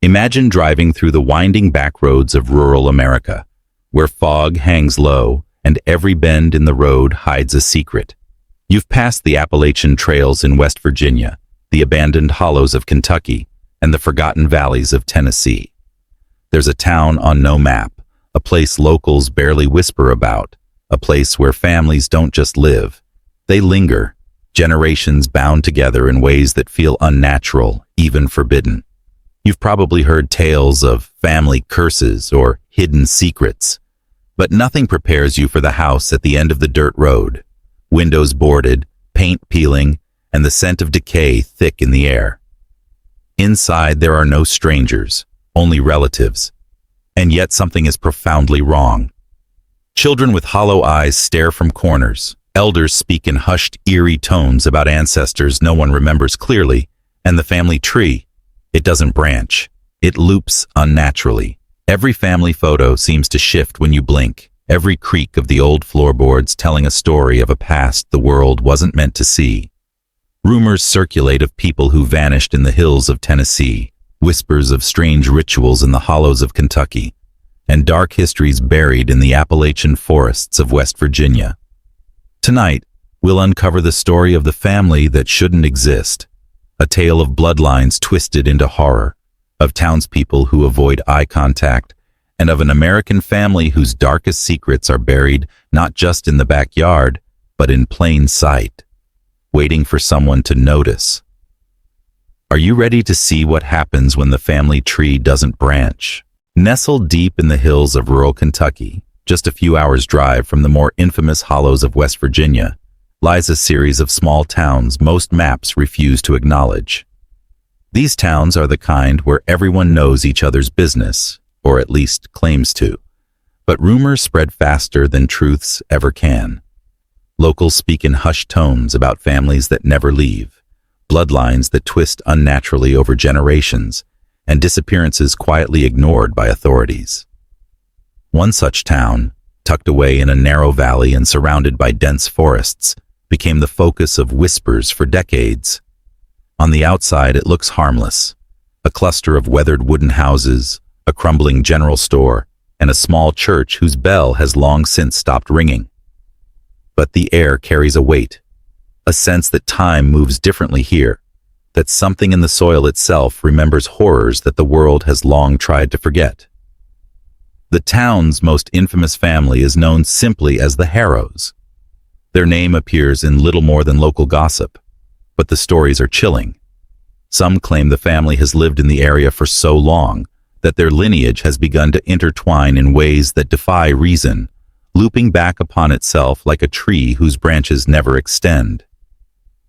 Imagine driving through the winding back roads of rural America, where fog hangs low and every bend in the road hides a secret. You've passed the Appalachian trails in West Virginia, the abandoned hollows of Kentucky, and the forgotten valleys of Tennessee. There's a town on no map, a place locals barely whisper about, a place where families don't just live, they linger, generations bound together in ways that feel unnatural, even forbidden. You've probably heard tales of family curses or hidden secrets, but nothing prepares you for the house at the end of the dirt road, windows boarded, paint peeling, and the scent of decay thick in the air. Inside there are no strangers, only relatives, and yet something is profoundly wrong. Children with hollow eyes stare from corners, elders speak in hushed, eerie tones about ancestors no one remembers clearly, and the family tree, it doesn't branch, it loops unnaturally. Every family photo seems to shift when you blink, every creak of the old floorboards telling a story of a past the world wasn't meant to see. Rumors circulate of people who vanished in the hills of Tennessee, whispers of strange rituals in the hollows of Kentucky, and dark histories buried in the Appalachian forests of West Virginia. Tonight, we'll uncover the story of the family that shouldn't exist, a tale of bloodlines twisted into horror, of townspeople who avoid eye contact, and of an American family whose darkest secrets are buried not just in the backyard, but in plain sight, waiting for someone to notice. Are you ready to see what happens when the family tree doesn't branch? Nestled deep in the hills of rural Kentucky, just a few hours' drive from the more infamous hollows of West Virginia, lies a series of small towns most maps refuse to acknowledge. These towns are the kind where everyone knows each other's business, or at least claims to, but rumors spread faster than truths ever can. Locals speak in hushed tones about families that never leave, bloodlines that twist unnaturally over generations, and disappearances quietly ignored by authorities. One such town, tucked away in a narrow valley and surrounded by dense forests, became the focus of whispers for decades. On the outside, it looks harmless, a cluster of weathered wooden houses, a crumbling general store, and a small church whose bell has long since stopped ringing. But the air carries a weight, a sense that time moves differently here, that something in the soil itself remembers horrors that the world has long tried to forget. The town's most infamous family is known simply as the Harrows. Their name appears in little more than local gossip, but the stories are chilling. Some claim the family has lived in the area for so long that their lineage has begun to intertwine in ways that defy reason, looping back upon itself like a tree whose branches never extend.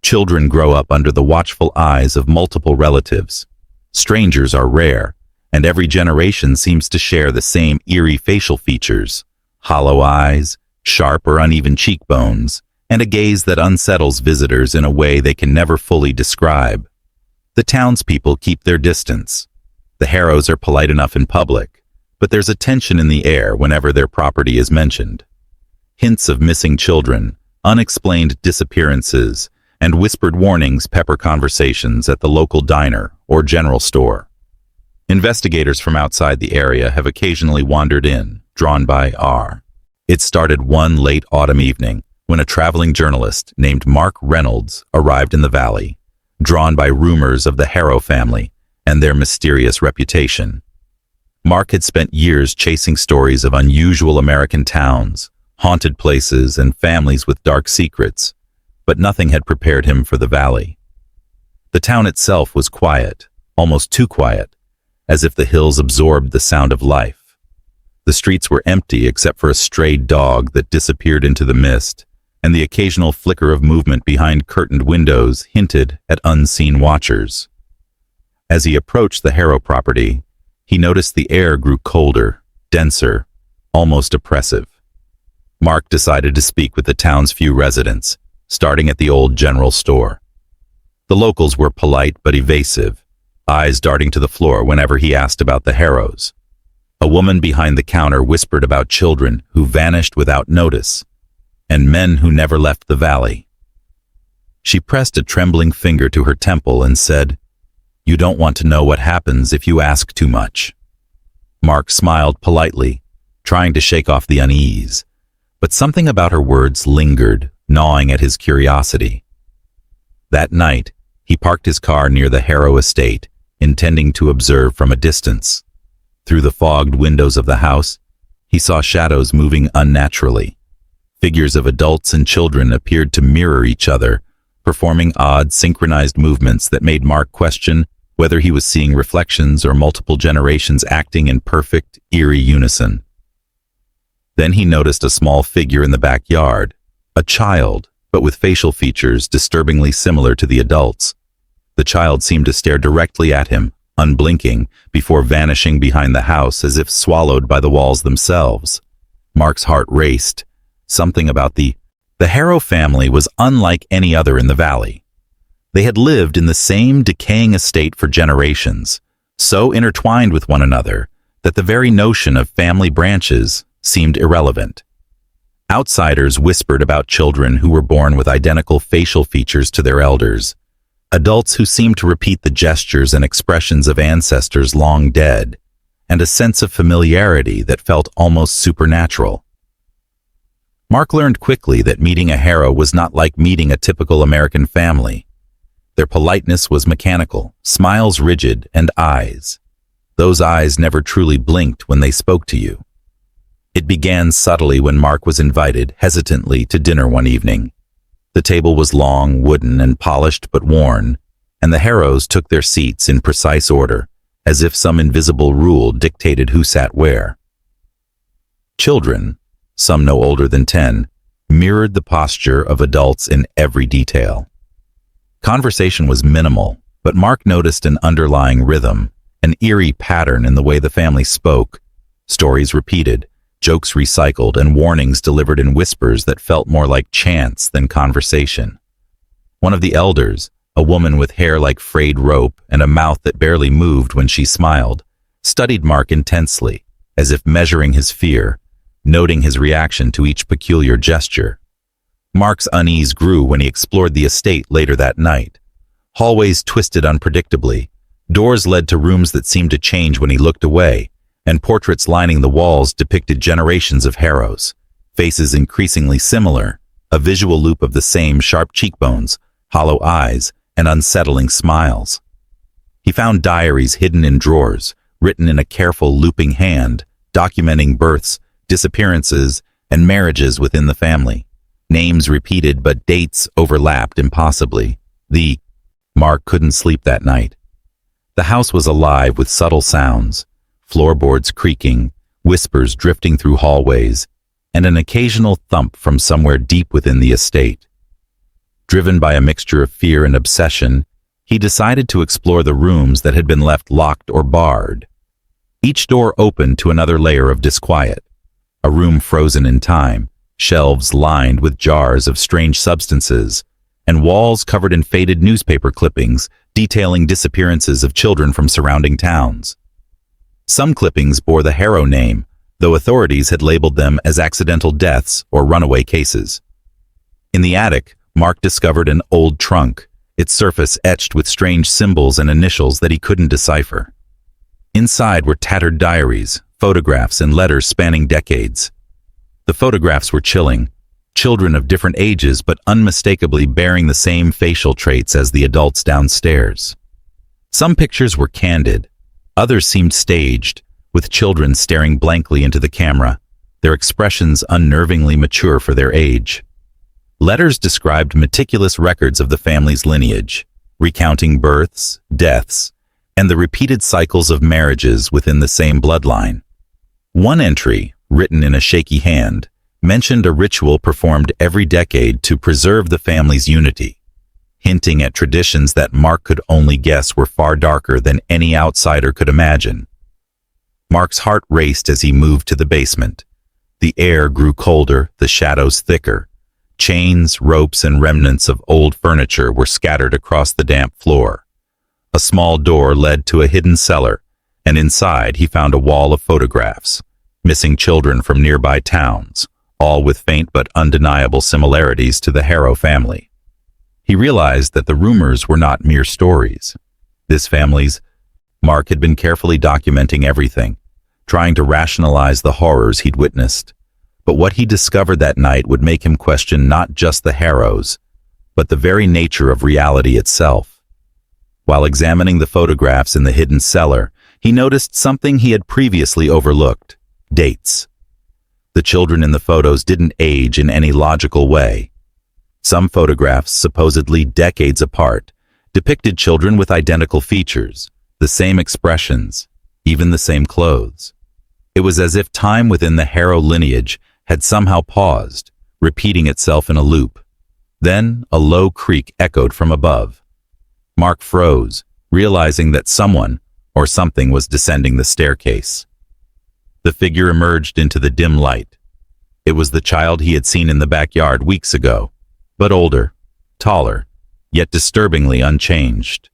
Children grow up under the watchful eyes of multiple relatives. Strangers are rare, and every generation seems to share the same eerie facial features: hollow eyes, sharp or uneven cheekbones, and a gaze that unsettles visitors in a way they can never fully describe. The townspeople keep their distance. The Harrows are polite enough in public, but there's a tension in the air whenever their property is mentioned. Hints of missing children, unexplained disappearances, and whispered warnings pepper conversations at the local diner or general store. Investigators from outside the area have occasionally wandered in, drawn by R. It started one late autumn evening when a traveling journalist named Reynolds arrived in the valley, drawn by rumors of the Harrow family and their mysterious reputation. Mark had spent years chasing stories of unusual American towns, haunted places, and families with dark secrets, but nothing had prepared him for the valley. The town itself was quiet, almost too quiet, as if the hills absorbed the sound of life. The streets were empty except for a stray dog that disappeared into the mist, and the occasional flicker of movement behind curtained windows hinted at unseen watchers. As he approached the Harrow property, he noticed the air grew colder, denser, almost oppressive. Mark decided to speak with the town's few residents, starting at the old general store. The locals were polite but evasive, eyes darting to the floor whenever he asked about the Harrows. A woman behind the counter whispered about children who vanished without notice, and men who never left the valley. She pressed a trembling finger to her temple and said, You don't want to know what happens if you ask too much." Mark smiled politely, trying to shake off the unease, but something about her words lingered, gnawing at his curiosity. That night, he parked his car near the Harrow estate, intending to observe from a distance. Through the fogged windows of the house, he saw shadows moving unnaturally. Figures of adults and children appeared to mirror each other, performing odd, synchronized movements that made Mark question whether he was seeing reflections or multiple generations acting in perfect, eerie unison. Then he noticed a small figure in the backyard, a child, but with facial features disturbingly similar to the adults. The child seemed to stare directly at him, unblinking, before vanishing behind the house as if swallowed by the walls themselves. Mark's heart raced. Something about the Harrow family was unlike any other in the valley. They had lived in the same decaying estate for generations, so intertwined with one another that the very notion of family branches seemed irrelevant. Outsiders whispered about children who were born with identical facial features to their elders, adults who seemed to repeat the gestures and expressions of ancestors long dead, and a sense of familiarity that felt almost supernatural. Mark learned quickly that meeting a Harrow was not like meeting a typical American family. Their politeness was mechanical, smiles rigid, and eyes. Those eyes never truly blinked when they spoke to you. It began subtly when Mark was invited, hesitantly, to dinner one evening. The table was long, wooden, and polished but worn, and the Harrows took their seats in precise order, as if some invisible rule dictated who sat where. Children, some no older than 10, mirrored the posture of adults in every detail. Conversation was minimal, but Mark noticed an underlying rhythm, an eerie pattern in the way the family spoke, stories repeated, jokes recycled, and warnings delivered in whispers that felt more like chants than conversation. One of the elders, a woman with hair like frayed rope and a mouth that barely moved when she smiled, studied Mark intensely, as if measuring his fear, noting his reaction to each peculiar gesture. Mark's unease grew when he explored the estate later that night. Hallways twisted unpredictably, doors led to rooms that seemed to change when he looked away, and portraits lining the walls depicted generations of Harrows, faces increasingly similar, a visual loop of the same sharp cheekbones, hollow eyes, and unsettling smiles. He found diaries hidden in drawers, written in a careful looping hand, documenting births, disappearances, and marriages within the family. Names repeated, but dates overlapped impossibly. Mark couldn't sleep that night. The house was alive with subtle sounds, floorboards creaking, whispers drifting through hallways, and an occasional thump from somewhere deep within the estate. Driven by a mixture of fear and obsession, he decided to explore the rooms that had been left locked or barred. Each door opened to another layer of disquiet. A room frozen in time, shelves lined with jars of strange substances, and walls covered in faded newspaper clippings detailing disappearances of children from surrounding towns. Some clippings bore the Harrow name, though authorities had labeled them as accidental deaths or runaway cases. In the attic, Mark discovered an old trunk, its surface etched with strange symbols and initials that he couldn't decipher. Inside were tattered diaries, photographs, and letters spanning decades. The photographs were chilling, children of different ages but unmistakably bearing the same facial traits as the adults downstairs. Some pictures were candid, others seemed staged, with children staring blankly into the camera, their expressions unnervingly mature for their age. Letters described meticulous records of the family's lineage, recounting births, deaths, and the repeated cycles of marriages within the same bloodline. One entry, written in a shaky hand, mentioned a ritual performed every decade to preserve the family's unity, hinting at traditions that Mark could only guess were far darker than any outsider could imagine. Mark's heart raced as he moved to the basement. The air grew colder, the shadows thicker. Chains, ropes, and remnants of old furniture were scattered across the damp floor. A small door led to a hidden cellar, and inside he found a wall of photographs, missing children from nearby towns, all with faint but undeniable similarities to the Harrow family. He realized that the rumors were not mere stories. This family's. Mark had been carefully documenting everything, trying to rationalize the horrors he'd witnessed. But what he discovered that night would make him question not just the Harrows, but the very nature of reality itself. While examining the photographs in the hidden cellar, he noticed something he had previously overlooked: dates. The children in the photos didn't age in any logical way. Some photographs, supposedly decades apart, depicted children with identical features, the same expressions, even the same clothes. It was as if time within the Harrow lineage had somehow paused, repeating itself in a loop. Then a low creak echoed from above. Mark froze, realizing that someone or something was descending the staircase. The figure emerged into the dim light. It was the child he had seen in the backyard weeks ago, but older, taller, yet disturbingly unchanged.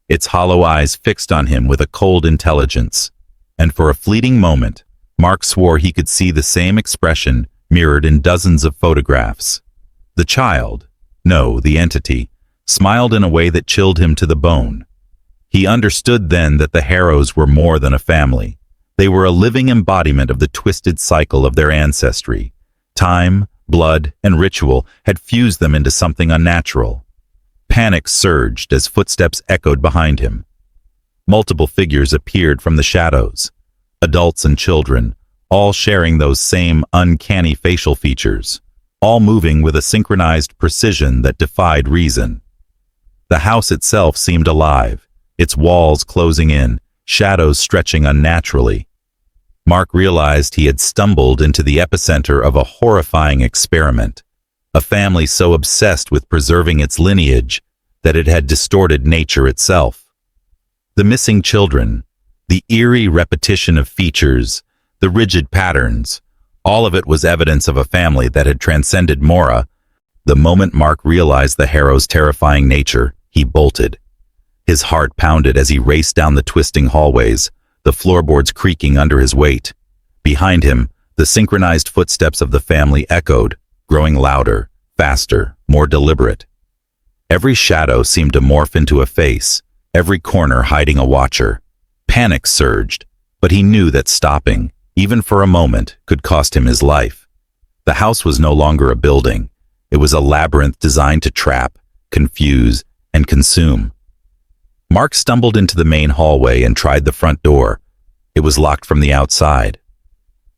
Its hollow eyes fixed on him with a cold intelligence, and for a fleeting moment, Mark swore he could see the same expression mirrored in dozens of photographs. The child, no, the entity, smiled in a way that chilled him to the bone. He understood then that the Harrows were more than a family. They were a living embodiment of the twisted cycle of their ancestry. Time, blood, and ritual had fused them into something unnatural. Panic surged as footsteps echoed behind him. Multiple figures appeared from the shadows, adults and children, all sharing those same uncanny facial features, all moving with a synchronized precision that defied reason. The house itself seemed alive, its walls closing in, shadows stretching unnaturally. Mark realized he had stumbled into the epicenter of a horrifying experiment, a family so obsessed with preserving its lineage that it had distorted nature itself. The missing children, the eerie repetition of features, the rigid patterns, all of it was evidence of a family that had transcended Mora. The moment Mark realized the Harrow's terrifying nature, he bolted. His heart pounded as he raced down the twisting hallways, the floorboards creaking under his weight. Behind him, the synchronized footsteps of the family echoed, growing louder, faster, more deliberate. Every shadow seemed to morph into a face, every corner hiding a watcher. Panic surged, but he knew that stopping, even for a moment, could cost him his life. The house was no longer a building. It was a labyrinth designed to trap, confuse, and consume. Mark stumbled into the main hallway and tried the front door. It was locked from the outside.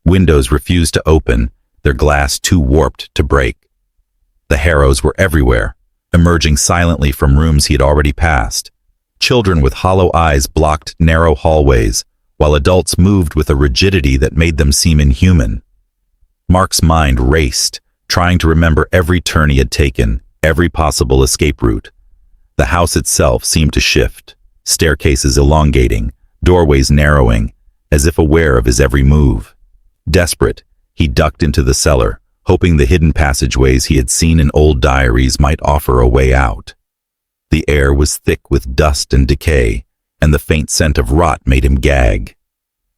Windows refused to open, their glass too warped to break. The Harrows were everywhere, emerging silently from rooms he had already passed. Children with hollow eyes blocked narrow hallways, while adults moved with a rigidity that made them seem inhuman. Mark's mind raced, trying to remember every turn he had taken, every possible escape route. The house itself seemed to shift, staircases elongating, doorways narrowing, as if aware of his every move. Desperate, he ducked into the cellar, hoping the hidden passageways he had seen in old diaries might offer a way out. The air was thick with dust and decay, and the faint scent of rot made him gag.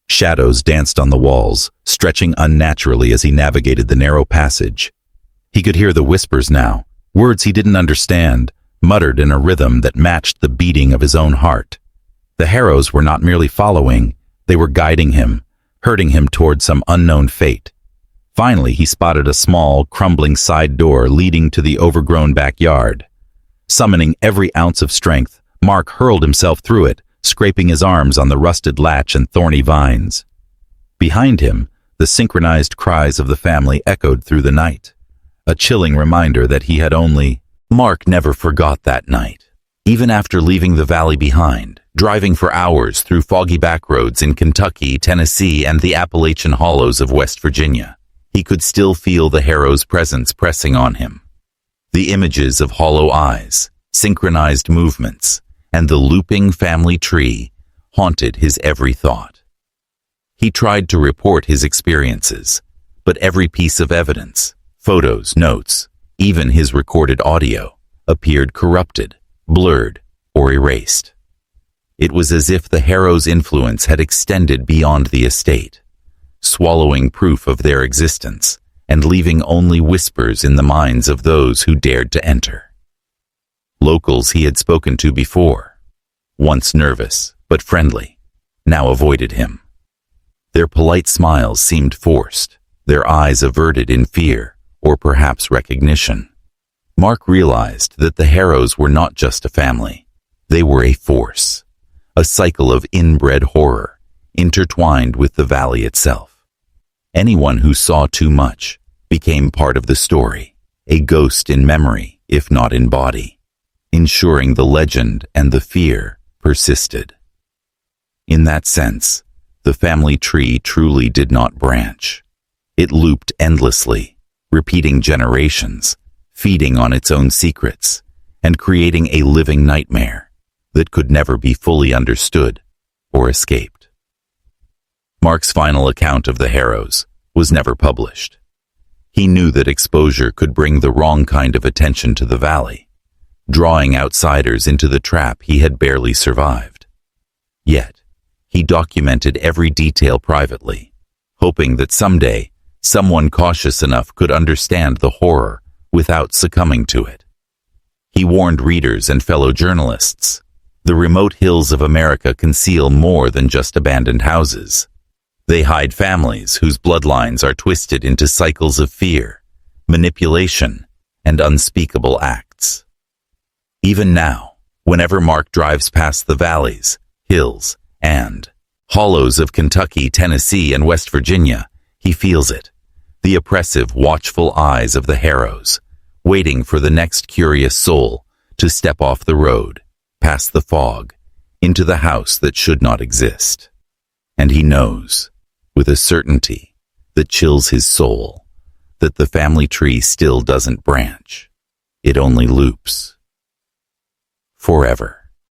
Shadows danced on the walls, stretching unnaturally as he navigated the narrow passage. He could hear the whispers now, words he didn't understand, muttered in a rhythm that matched the beating of his own heart. The Harrows were not merely following, they were guiding him, herding him toward some unknown fate. Finally, he spotted a small, crumbling side door leading to the overgrown backyard. Summoning every ounce of strength, Mark hurled himself through it, scraping his arms on the rusted latch and thorny vines. Behind him, the synchronized cries of the family echoed through the night, a chilling reminder that he had only... Mark never forgot that night. Even after leaving the valley behind, driving for hours through foggy backroads in Kentucky, Tennessee, and the Appalachian hollows of West Virginia, he could still feel the Harrow's presence pressing on him. The images of hollow eyes, synchronized movements, and the looping family tree haunted his every thought. He tried to report his experiences, but every piece of evidence, photos, notes, even his recorded audio, appeared corrupted, blurred, or erased. It was as if the Harrow's influence had extended beyond the estate, swallowing proof of their existence and leaving only whispers in the minds of those who dared to enter. Locals he had spoken to before, once nervous but friendly, now avoided him. Their polite smiles seemed forced, their eyes averted in fear or perhaps recognition. Mark realized that the Harrows were not just a family. They were a force, a cycle of inbred horror, intertwined with the valley itself. Anyone who saw too much became part of the story, a ghost in memory, if not in body, ensuring the legend and the fear persisted. In that sense, the family tree truly did not branch. It looped endlessly, repeating generations, feeding on its own secrets, and creating a living nightmare that could never be fully understood or escaped. Mark's final account of the Harrows was never published. He knew that exposure could bring the wrong kind of attention to the valley, drawing outsiders into the trap he had barely survived. Yet, he documented every detail privately, hoping that someday someone cautious enough could understand the horror without succumbing to it. He warned readers and fellow journalists, the remote hills of America conceal more than just abandoned houses. They hide families whose bloodlines are twisted into cycles of fear, manipulation, and unspeakable acts. Even now, whenever Mark drives past the valleys, hills, and hollows of Kentucky, Tennessee, and West Virginia, he feels it, the oppressive, watchful eyes of the Harrows, waiting for the next curious soul to step off the road, past the fog, into the house that should not exist. And he knows, with a certainty that chills his soul, that the family tree still doesn't branch. It only loops. Forever.